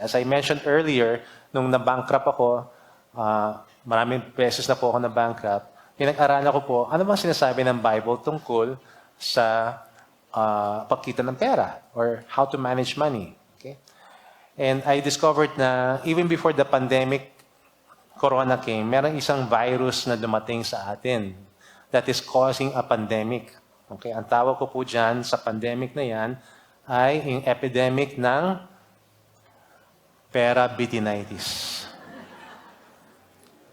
As I mentioned earlier, nung na-bankrupt ako, maraming beses na po ako na-bankrupt, pinag-aralan ko po, ano bang sinasabi ng Bible tungkol sa pagkita ng pera or how to manage money. Okay? And I discovered na even before the pandemic, Corona came, merong isang virus na dumating sa atin that is causing a pandemic. Okay? Ang tawag ko po dyan sa pandemic na yan ay yung epidemic ng Pera-Bitinitis.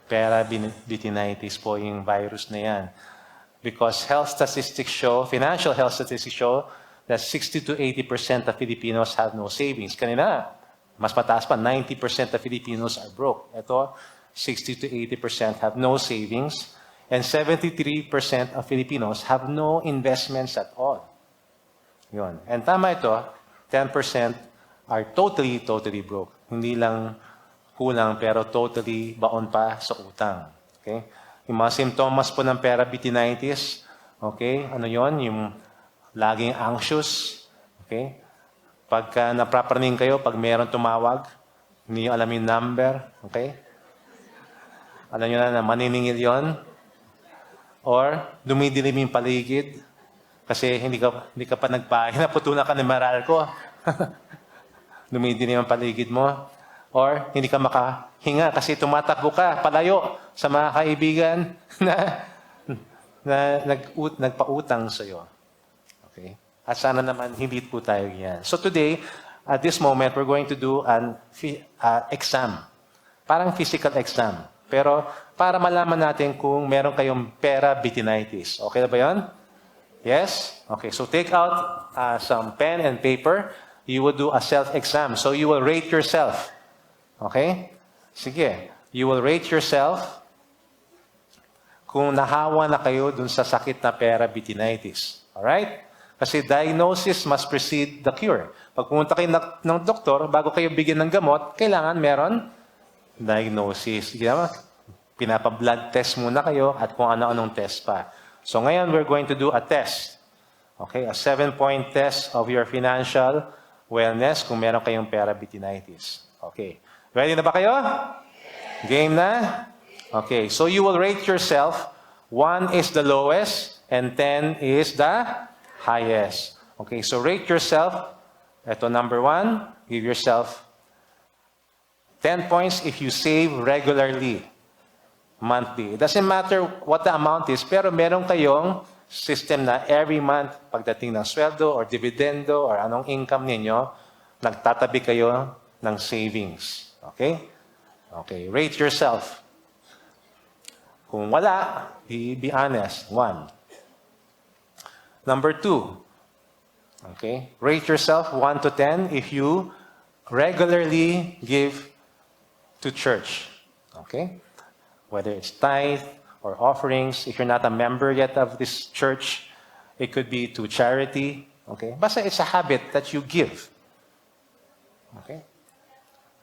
Pera-Bitinitis po yung virus na yan. Because health statistics show, financial health statistics show, that 60 to 80% of Filipinos have no savings. Kanina, mas mataas pa, 90% of Filipinos are broke. Ito, 60 to 80% have no savings, and 73% of Filipinos have no investments at all. Yun. And tama ito, 10% are totally broke. Hindi lang kulang, pero totally baon pa sa utang. Okay? Yung mga symptoms po ng Pera-Bitinitis, okay, ano yon? Yung laging anxious, okay? Pagka naprapraning kayo, pag mayroong tumawag, hindi nyo alam yung number, okay? Alam nyo na maniningil yon. Or, dumidilim yung paligid, kasi hindi ka pa nagpahin, naputunan ka ng maral ko. Dumidilim ang paligid mo. Or hindi ka makahinga kasi tumatakbo ka palayo sa mga kaibigan na nagpautang sa iyo. Okay? At sana naman hindi po tayo yan. So today, at this moment, we're going to do an exam. Parang physical exam. Pero para malaman natin kung meron kayong Pera-Bitinitis. Okay na ba yan? Yes? Okay, so take out some pen and paper. You will do a self-exam. So you will rate yourself. Okay? Sige. You will rate yourself kung nahawa na kayo dun sa sakit na Pera-Bitinitis. Alright? Kasi diagnosis must precede the cure. Pag pumunta kayo ng doktor, bago kayo bigyan ng gamot, kailangan meron diagnosis. Pinapa-blood test muna kayo at kung ano-anong test pa. So ngayon, we're going to do a test. Okay? A 7-point test of your financial wellness kung meron kayong Pera-Bitinitis. Okay. Ready na ba kayo? Game na? Okay, so you will rate yourself. 1 is the lowest and 10 is the highest. Okay, so rate yourself. Ito number 1. Give yourself 10 points if you save regularly, monthly. It doesn't matter what the amount is, pero meron kayong system na every month, pagdating ng sweldo or dividendo or anong income ninyo, nagtatabi kayo ng savings. Okay? Okay. Rate yourself. Kung wala, be honest. 1. Number 2. Okay? Rate yourself 1 to 10 if you regularly give to church. Okay? Whether it's tithe or offerings. If you're not a member yet of this church, it could be to charity. Okay? Basta it's a habit that you give. Okay?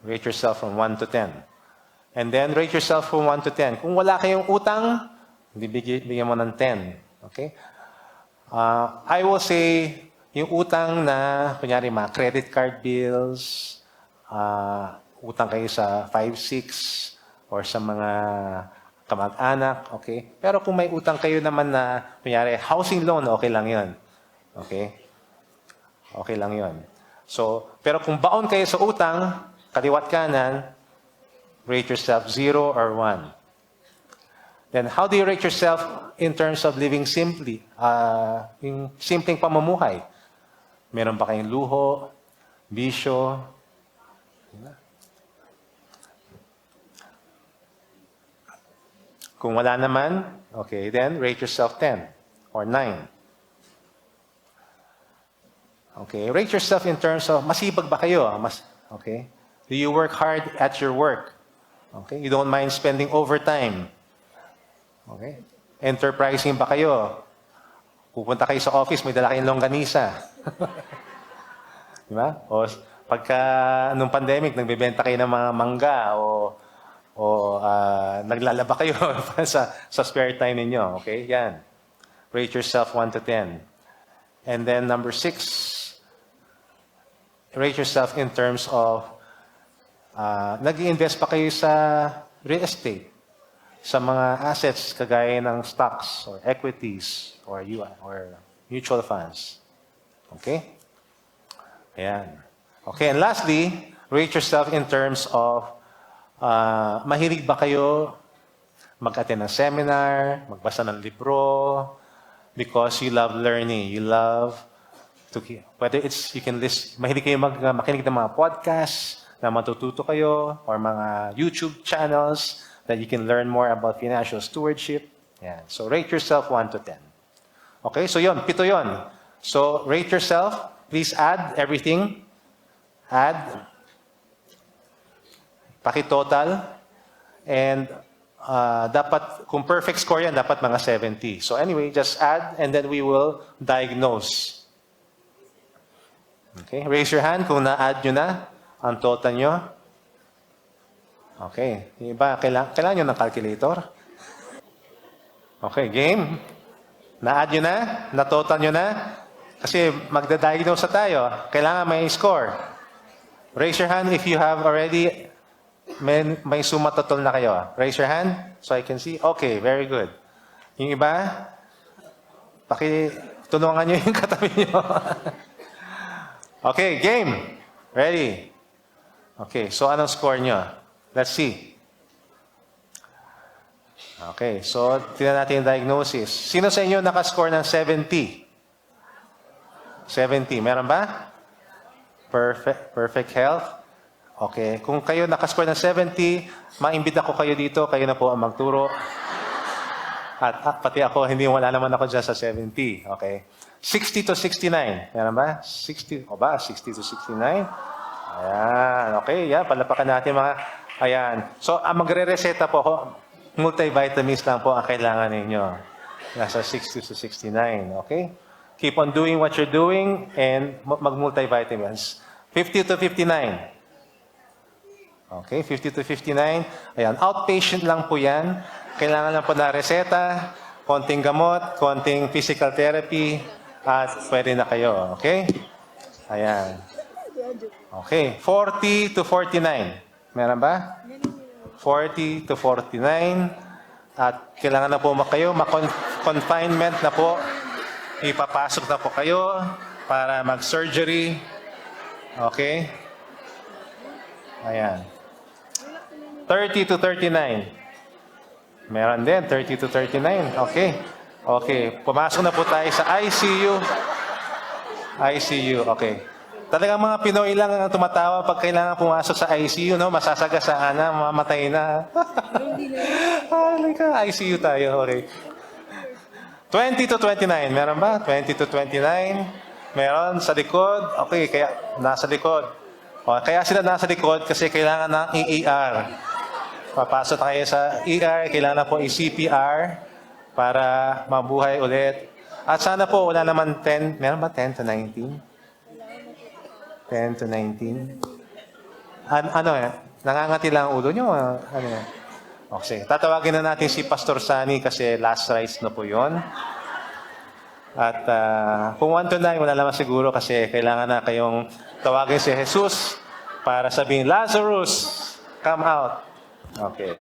Rate yourself from 1 to 10. And then rate yourself from 1 to 10. Kung wala kayong utang, bigyan mo ng 10. Okay? I will say, yung utang na, kunyari mga credit card bills, utang kayo sa 5-6, or sa mga kamag-anak, okay? Pero kung may utang kayo naman na, kunyari, housing loan, okay lang yun. Okay? Okay lang yun. So, pero kung baon kayo sa utang, kaliwat kanan, rate yourself 0 or 1. Then, how do you rate yourself in terms of living simply? Yung simpleng pamumuhay. Meron ba kayong luho, bisyo? Kung wala naman, okay, then rate yourself 10 or 9. Okay, rate yourself in terms of, masipag ba kayo? Okay? Do you work hard at your work? Okay? You don't mind spending overtime? Okay? Enterprising ba kayo? Pupunta kayo sa office, may dala kayong longganisa. Diba? O pagka nung pandemic, nagbebenta kayo ng mga mangga o naglalaba kayo sa spare time ninyo. Okay? Yan. Rate yourself 1 to 10. And then number 6, rate yourself in terms of nag-i-invest pa kayo sa real estate, sa mga assets kagaya ng stocks or equities or mutual funds. Okay? Ayan. Okay, and lastly, rate yourself in terms of mahilig ba kayo mag-attend ng seminar, magbasa ng libro, because you love learning, you love to, whether it's, you can mahilig kayo makinig ng mga podcasts na matututo kayo, or mga YouTube channels that you can learn more about financial stewardship. Yan. So rate yourself 1 to 10. Okay, so yon, 7 yon. So rate yourself, please add everything. Add, pakitotal, and dapat, kung perfect score yan, dapat mga 70. So anyway, just add and then we will diagnose. Okay, raise your hand kung na-add nyo na ang total nyo. Okay, yung iba, kailangan nyo ng calculator. Okay, game. Na-add nyo na? Na-total nyo na? Kasi magda-diagnose na tayo. Kailangan may score. Raise your hand if you have already may suma total na kayo. Raise your hand so I can see. Okay, very good. Yung iba, pakitulungan nyo yung katabi nyo. Okay, game. Ready? Okay, so anong score nyo? Let's see. Okay, so tingnan natin yung diagnosis. Sino sa inyo nakascore ng 70? 70, meron ba? Perfect health. Okay, kung kayo nakascore ng 70, maimbita ko kayo dito, kayo na po ang magturo. At pati ako, wala naman ako dyan sa 70. Okay. 60 to 69. Meron ba? 60 to 69? Ayan. Okay, yan. Palapakan natin mga, ayan. So, magre-reseta po ako. Multivitamins lang po ang kailangan ninyo. Nasa 60 to 69. Okay? Keep on doing what you're doing and mag-multivitamins. 50 to 59. Okay, 50 to 59. Ayan, outpatient lang po yan. Kailangan lang po na reseta, konting gamot, konting physical therapy, at pwede na kayo. Okay? Ayan. Okay, 40 to 49. Meron ba? 40 to 49. At kailangan na po kayo, confinement na po. Ipapasok na po kayo para mag-surgery. Okay? Ayan. 30 to 39. Meron din, 30 to 39. Okay. Okay. Pumasok na po tayo sa ICU. ICU. Okay. Talagang mga Pinoy lang ang tumatawa pag kailangan pumasok sa ICU, no? Masasagasaan na, mamamatay na. ICU tayo. Okay. 20 to 29. Meron ba? 20 to 29. Meron sa likod. Okay, kaya nasa likod. O, kaya sila nasa likod kasi kailangan ng ER. Papasok na kayo sa ER, kailangan po i-CPR para mabuhay ulit. At sana po wala naman 10, meron ba 10 to 19? 10 to 19? Nangangati lang ang ulo nyo? Ano yan? Okay, tatawagin na natin si Pastor Sani kasi last rites na po yon. At kung 1 to 9, wala naman siguro kasi kailangan na kayong tawagin si Jesus para sabihin, Lazarus, come out. Okay.